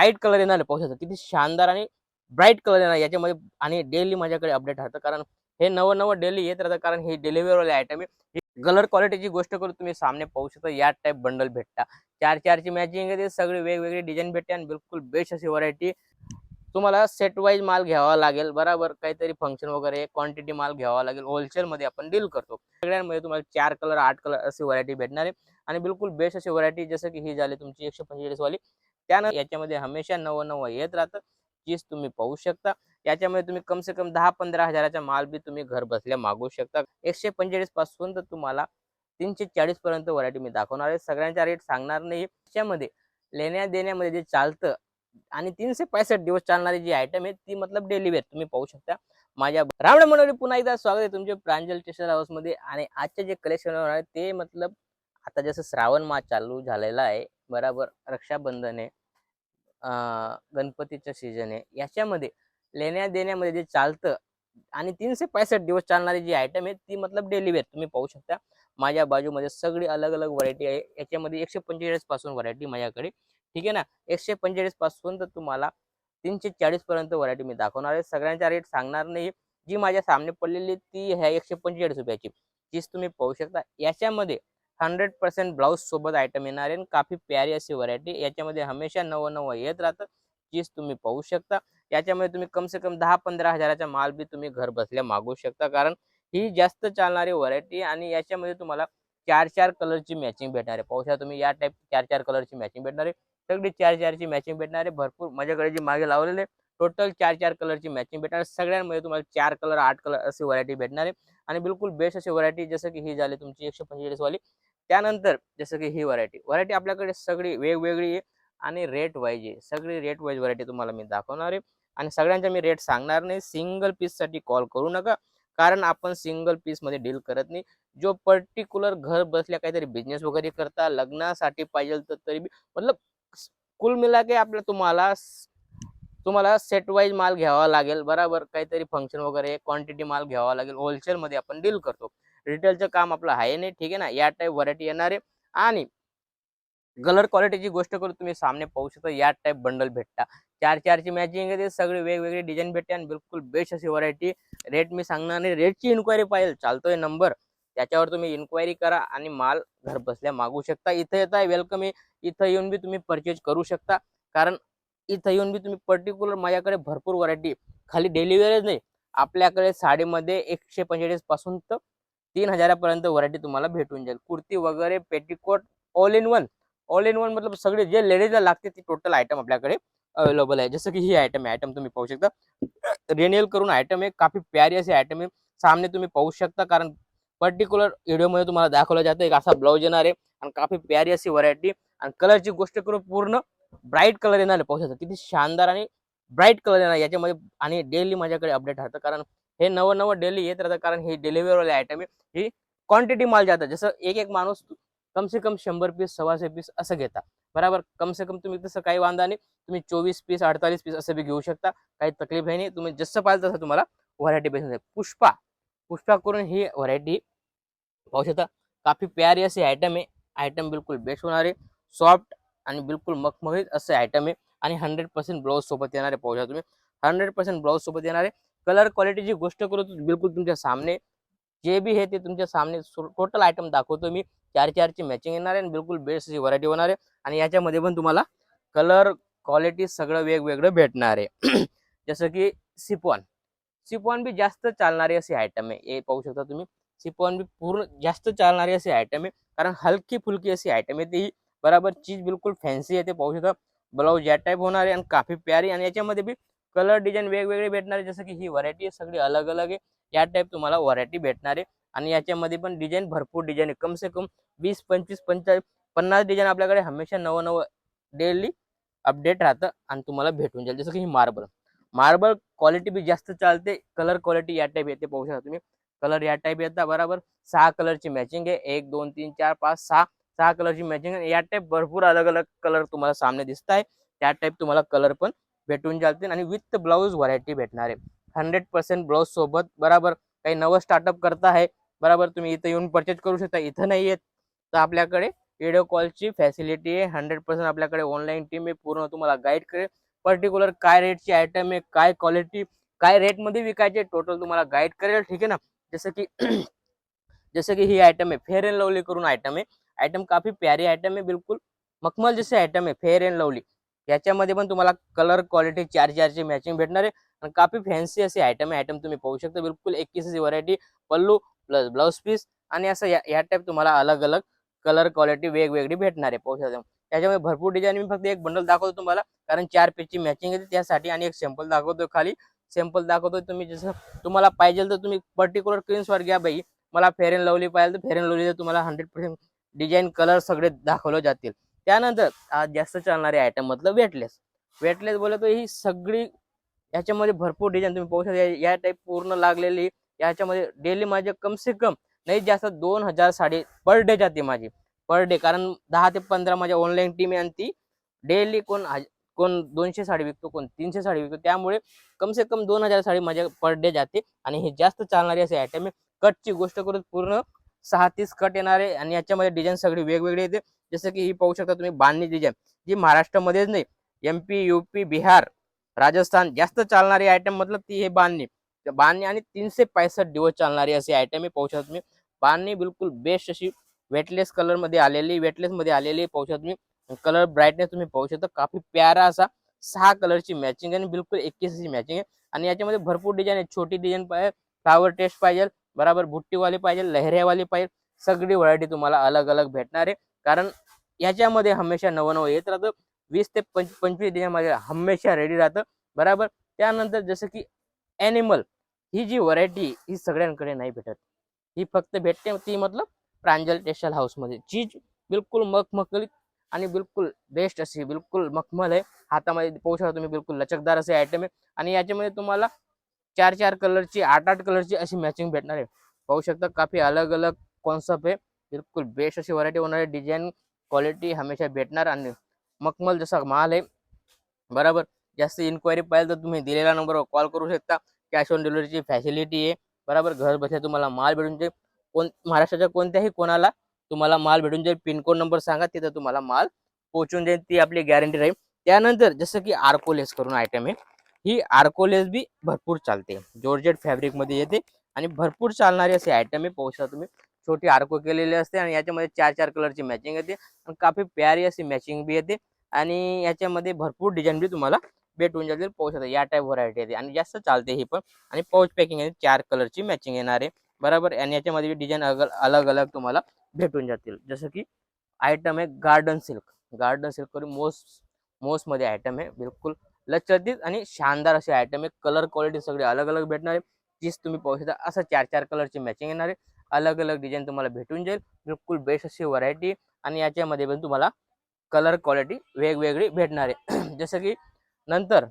Light colour येणार आहे, पाहू शकता किती शानदार आणि ब्राईट कलर येणार याच्यामध्ये. आणि डेली माझ्याकडे अपडेट राहतं, कारण हे नवं नवं डेली येत राहतं, कारण हे डिलिव्हरीवाले आयटम आहे. कलर क्वालिटीची गोष्ट करू, तुम्ही सामने पाहू शकता या टाईप बंडल भेटता. 4-4ची मॅचिंग आहे, सगळी वेगवेगळी डिझाईन भेटते आणि बिलकुल बेस्ट अशी व्हरायटी. तुम्हाला सेट वाईज माल घ्यावा लागेल, बरोबर. काहीतरी फंक्शन वगैरे क्वांटिटी माल घ्यावा लागेल. होलसेल मध्ये आपण डील करतो. सगळ्यांमध्ये तुम्हाला 4 कलर 8 कलर अशी व्हरायटी भेटणार आहे आणि बिलकुल बेस्ट अशी व्हरायटी. जसं की ही झाली तुमची 145 वाली. त्यानंतर याच्यामध्ये हमेशा नवं नवं येत राहतं, चीज तुम्ही पाहू शकता. याच्यामध्ये तुम्ही कम से कम 10-15 हजाराचा माल बी तुम्ही घर बसल्या मागवू शकता. 145 पासून तर तुम्हाला 340 पर्यंत व्हरायटी मी दाखवणार आहे. सगळ्यांचा रेट सांगणार नाही. त्याच्यामध्ये लेण्या देण्यामध्ये जे चालतं आणि 365 दिवस चालणारी जी आयटम आहे ती मतलब डेली वेअर तुम्ही पाहू शकता. माझ्या रावण मंडळी पुन्हा एकदा स्वागत आहे तुमचे प्रांजल टेक्सटाईल हाऊस मध्ये. आणि आजचे जे कलेक्शन आहे ते मतलब आता जसं श्रावण मास चालू झालेला आहे, बरोबर. रक्षाबंधन आहे, गणपतीचं सीजन आहे. याच्यामध्ये लेण्या देण्यामध्ये जे चालतं आणि 365 दिवस चालणारी जी आयटम आहे ती मतलब डेली वेअर तुम्ही पाहू शकता. माझ्या बाजूमध्ये सगळी अलग अलग व्हरायटी आहे. याच्यामध्ये 145 पासून व्हरायटी माझ्याकडे, ठीक आहे ना. 145 पासून तर तुम्हाला 340 पर्यंत व्हरायटी मी दाखवणार आहे. सगळ्यांचा रेट सांगणार नाही. जी माझ्या सामने पडलेली ती आहे 145 रुपयाची, तीच तुम्ही पाहू शकता. याच्यामध्ये 100% ब्लाउज सोबत आयटम येणार आहे. काफी प्यारी अशी व्हरायटी. याच्यामध्ये हमेशा नवं नवं येत राहतं, चीज तुम्ही पाहू शकता. याच्यामध्ये तुम्ही कम से कम 10-15 हजाराचा माल बी तुम्ही घर बसल्या मागवू शकता, कारण ही जास्त चालणारी व्हरायटी. आणि याच्यामध्ये तुम्हाला 4-4 कलरची मॅचिंग भेटणार आहे. पाहू शकता तुम्ही या टाईप 4-4 कलरची मॅचिंग भेटणार आहे. सगळी 4-4ची मॅचिंग भेटणार आहे. भरपूर माझ्याकडे जी मागे लावलेले टोटल 4-4 कलरची मॅचिंग भेटणार. सगळ्यांमध्ये तुम्हाला 4 कलर 8 कलर अशी व्हरायटी भेटणार आहे आणि बिलकुल बेस्ट अशी व्हरायटी. जसं की ही झाली तुमची 145 वाली. त्यानंतर जसं की ही व्हरायटी आपल्याकडे सगळी वेगवेगळी आहे आणि रेट वाईज आहे. सगळी रेट वाईज व्हरायटी तुम्हाला मी दाखवणार आहे आणि सगळ्यांचा मी रेट सांगणार नाही. सिंगल पीस साठी कॉल करू नका, कारण आपण सिंगल पीस मध्ये डील करत नाही. जो पर्टिक्युलर घर बसल्या काहीतरी बिझनेस वगैरे करता, लग्नासाठी पाहिजे तर तरी मतलब कुल मिला के आपलं तुम्हाला सेट वाईज माल घ्यावा लागेल, बरोबर. काहीतरी फंक्शन वगैरे क्वांटिटी माल घ्यावा लागेल. होलसेल मध्ये आपण डील करतो. रिटेलचं काम आपलं आहे नाही, ठीक आहे ना. या टाईप व्हरायटी येणार आहे. आणि कलर क्वालिटीची गोष्ट करू, तुम्ही सामने पाहू शकता या टाईप बंडल भेटता. 4-4ची मॅचिंग आहे, सगळी वेगवेगळी डिझाईन भेटते आणि बिलकुल बेस्ट अशी व्हरायटी. रेट मी सांगणार नाही. रेटची इन्क्वायरी पाहिजे चालतोय नंबर, त्याच्यावर तुम्ही इन्क्वायरी करा आणि माल घर बसल्या मागू शकता. इथं येताय वेलकम आहे. इथं येऊन बी तुम्ही परचेज करू शकता, कारण इथं येऊन बी तुम्ही पर्टिक्युलर माझ्याकडे भरपूर व्हरायटी, खाली डेलिव्हरीच नाही, आपल्याकडे साडीमध्ये 145 पासून तर 3000 पर्यंत व्हरायटी तुम्हाला भेटून जाईल. कुर्ती वगैरे पेटीकोट ऑल इन वन मतलब सगळे जे लेडीजला लागते ती टोटल आयटम आपल्याकडे अवेलेबल आहे. जसं की ही आयटम आहे, आयटम तुम्ही पाहू शकता. रेनियल करून आयटम आहे, काफी प्यारी अशी आयटम आहे. सामने तुम्ही पाहू शकता, कारण पर्टिक्युलर व्हिडिओमध्ये तुम्हाला दाखवलं जातं. एक असा ब्लाऊज येणार आहे आणि काफी प्यारी अशी व्हरायटी. आणि कलरची गोष्ट करू, पूर्ण ब्राईट कलर येणार आहे. पाहू शकता किती शानदार आणि ब्राईट कलर येणार याच्यामध्ये. आणि डेली माझ्याकडे अपडेट राहतं, कारण हे नवं नवं डेली येत राहतं, कारण हे डिलिव्हरीवाले आयटम आहे. ही क्वांटिटी माल जातं. जसं एक माणूस कम से कम 100 पीस 125 पीस असं घेता, बरोबर. कम से कम तुम्ही तसं काही वांधा नाही. तुम्ही 24 पीस 48 पीस असं बी घेऊ शकता, काही तकलीफ आहे नाही. तुम्ही जसं पाहिजे तसं तुम्हाला व्हरायटी भेटून जाईल. पुष्पा करून ही व्हरायटी पाहू शकता. काफी प्यारी अशी आयटम आहे. आयटम बिलकुल बेस्ट होणार आहे. सॉफ्ट आणि बिलकुल मखमलीत असे आयटम आहे आणि 100% ब्लाऊज सोबत येणार आहे. पाहू शकता तुम्ही 100% ब्लाऊज सोबत येणार आहे. कलर क्वालिटीची गोष्ट करू तर बिलकुल तुमच्या सामने जे बी आहे ते तुमच्या सामने टोटल आयटम दाखवतो मी. 4-4ची मॅचिंग येणार आहे आणि बिलकुल बेस्ट अशी व्हरायटी होणार आहे. आणि याच्यामध्ये पण तुम्हाला कलर क्वालिटी सगळं वेगवेगळं भेटणार आहे. जसं की सिपॉन बी जास्त चालणारी अशी आयटम आहे. हे पाहू शकता तुम्ही. सिपॉन बी पूर्ण जास्त चालणारी अशी आयटम आहे, कारण हलकी फुलकी अशी आयटम आहे ती, बराबर. चीज बिलकुल फॅन्सी आहे. ते पाहू शकता. ब्लाऊज या टाईप होणार आहे आणि काफी प्यारी. आणि याच्यामध्ये बी कलर डिझाईन वेगवेगळे भेटणार आहे. जसं की ही व्हरायटी सगळी अलग अलग आहे. या टाईप तुम्हाला व्हरायटी भेटणार आहे. आणि याच्यामध्ये पण डिझाईन भरपूर डिझाईन आहे. कम से कम 20 25 45 50 डिझाईन आपल्याकडे हमेशा नवं नवं डेली अपडेट राहतं आणि तुम्हाला भेटून जाईल. जसं की ही मार्बल क्वालिटी बी जास्त चालते. कलर क्वालिटी या टाईप येते. पाहू शकता तुम्ही. कलर या टाईप येतात, बरोबर. 6 कलरची मॅचिंग आहे. 1 2 3 4 5 6 कलरची मॅचिंग आहे. या टाईप भरपूर अलग अलग कलर तुम्हाला सामने दिसत आहे. त्या टाईप तुम्हाला कलर पण भेटून जातील आणि विथ ब्लाऊज व्हरायटी भेटणार आहे. 100% ब्लाऊज सोबत, बरोबर. काही नवं स्टार्टअप करता आहे, बरोबर. तुम्ही इथं येऊन परचेज करू शकता. इथं नाही येत तर आपल्याकडे व्हिडिओ कॉलची फॅसिलिटी आहे. 100% आपल्याकडे ऑनलाईन टीम आहे, पूर्ण तुम्हाला गाईड करेल. पर्टिक्युलर काय रेटची आयटम आहे, काय क्वालिटी, काय रेटमध्ये विकायचे, टोटल तुम्हाला गाईड करेल. ठीक आहे ना. जसं की जैसे कि ही आइटम है फेयर एंड लवली करून आयटम आहे. आयटम काफी प्यारी आयटम आहे, बिलकुल मखमल जसे आयटम आहे फेयर एंड लवली. याच्यामध्ये पण तुम्हाला कलर क्वालिटी 4-4ची मॅचिंग भेटणार आहे आणि काफी फॅन्सी असे आयटम आहे. आयटम तुम्ही पाहू शकता, बिलकुल 21 व्हरायटी, पल्लू प्लस ब्लाउज पीस आणि असं या टाईप तुम्हाला अलग अलग कलर क्वालिटी वेगवेगळी भेटणार आहे. पाहू शकता त्याच्यामध्ये भरपूर डिझाईन. मी फक्त एक बंडल दाखवतो तुम्हाला, कारण 4 पीसची मॅचिंग येते त्यासाठी, आणि एक सॅम्पल दाखवतो, खाली सॅम्पल दाखवतो. तुम्ही जसं तुम्हाला पाहिजे तर तुम्ही पर्टिक्युलर स्क्रीनशॉट घ्या बाई. मला फेअर अँड लवली पाहिजे तर फेअर अँड लवलीचे तुम्हाला 100% डिझाईन कलर सगळे दाखवले जातील. त्यानंतर आज जास्त चालणारे आयटम मतलब वेटलेस. वेटलेस बोलले तर ही सगळी याच्यामध्ये भरपूर डिझाईन तुम्ही पाहू शकता. या टाईप पूर्ण लागलेली याच्यामध्ये डेली माझे कम से कम नाही जास्त 2000 साडी पर डे जाते माझी, पर डे. कारण 10 ते 15 माझ्या ऑनलाईन टीम आहे आणि ती डेली कोण 200 साडी विकतो, कोण 300 साडी विकतो. त्यामुळे कम से कम 2000 साडी माझ्या पर डे जाते आणि हे जास्त चालणारे असे आयटम आहे. कटची गोष्ट करू पूर्ण 6-30 कट येणार आहे आणि याच्यामध्ये डिझाईन सगळी वेगवेगळी येते. जसं की ही पाहू शकता तुम्ही बांधणी डिझाईन, जी महाराष्ट्रामध्येच नाही, MP, UP, बिहार, राजस्थान जास्त चालणारी आयटम मतलब ती हे बांधणी. बांधणी आणि 365 दिवस चालणारी असे आयटम आहे. पाहू शकता तुम्ही बांधणी बिलकुल बेस्ट अशी वेटलेस कलर मध्ये आलेली, वेटलेस मध्ये आलेली. पाहू शकता तुम्ही कलर ब्राईटनेस तुम्ही पाहू शकता, काफी प्यारा असा 6 कलरची मॅचिंग आणि बिलकुल 21 ची मॅचिंग आहे. आणि याच्यामध्ये भरपूर डिझाईन आहे. छोटी डिझाईन पाहिजे, फ्लावर टेस्ट पाहिजे, बराबर बुट्टीवाली पाहिजे, लहऱ्यावाली पाहिजे, सगळी व्हरायटी तुम्हाला अलग अलग भेटणार आहे. कारण याच्यामध्ये हमेशा नवं येत राहतं. 20 ते 25 डिझाईन मध्ये हमेशा रेडी राहतं, बराबर. त्यानंतर जसं की ॲनिमल, ही जी व्हरायटी ही सगळ्यांकडे नाही भेटत. ही फक्त भेटते ती मतलब प्रांजल टेक्सटाईल हाऊसमध्ये. चीज बिलकुल मखमलीत आणि बिलकुल बेस्ट अशी बिलकुल मखमल आहे. हातामध्ये पाहू शकता तुम्ही, बिलकुल लचकदार असे आयटम आहे. आणि याच्यामध्ये तुम्हाला 4-4 कलरची, 8-8 कलरची अशी मॅचिंग भेटणार आहे. पाहू शकता काफी अलग अलग कॉन्सेप्ट आहे. बिलकुल बेस्ट अशी व्हरायटी होणार आहे. डिझाईन क्वालिटी हमेशा भेटणार आणि मखमल जसा माल आहे, बराबर. जास्त इन्क्वायरी पाहिजे तर तुम्ही दिलेल्या नंबरवर कॉल करू शकता. कॅश ऑन डिलिव्हरीची फॅसिलिटी आहे, बराबर. घर बसल्या तुम्हाला माल भेटून जाईल. महाराष्ट्राच्या कोणत्याही कोणाला तुम्हाला माल भेटून जाईल. पिनकोड नंबर सांगा, तिथं तुम्हाला माल पोहोचून जाईल, ती आपली गॅरंटी राहील. त्यानंतर जसं की आर्कोलेस करून आयटम आहे, ही आर्कोलेस बी भरपूर चालते. जॉर्जेट फॅब्रिक मध्ये येते आणि भरपूर चालणारे असे आयटम आहे. पाहू शकता तुम्ही छोटी आर्को केलेली असते आणि याच्यामध्ये 4-4 कलरची मॅचिंग येते आणि काफी प्यारी अशी मॅचिंग बी येते. आणि याच्यामध्ये भरपूर डिझाईन बी तुम्हाला भेटून जातील. पाहू शकता या टाईप व्हरायटी येते आणि जास्त चालते ही पण. आणि पाऊच पॅकिंग आहे, 4 कलरची मॅचिंग येणार आहे, बराबर. आणि याच्यामध्ये डिझाईन अलग अलग तुम्हाला भेटून जातील. जसं की आयटम आहे गार्डन सिल्क. गार्डन सिल्क करून मोस मध्ये आयटम आहे, बिलकुल लचकदार आणि शानदार असे आयटम आहे. कलर क्वालिटी सगळे अलग अलग भेटणार आहे. जीच तुम्ही पाहू शकता असं 4-4 कलरची मॅचिंग येणार आहे. अलग अलग डिझाईन तुम्हाला भेटून जाईल, बिलकुल बेस्ट अशी व्हरायटी. आणि याच्यामध्ये पण तुम्हाला कलर क्वालिटी वेगवेगळी भेटणार आहे. जसं की नंतर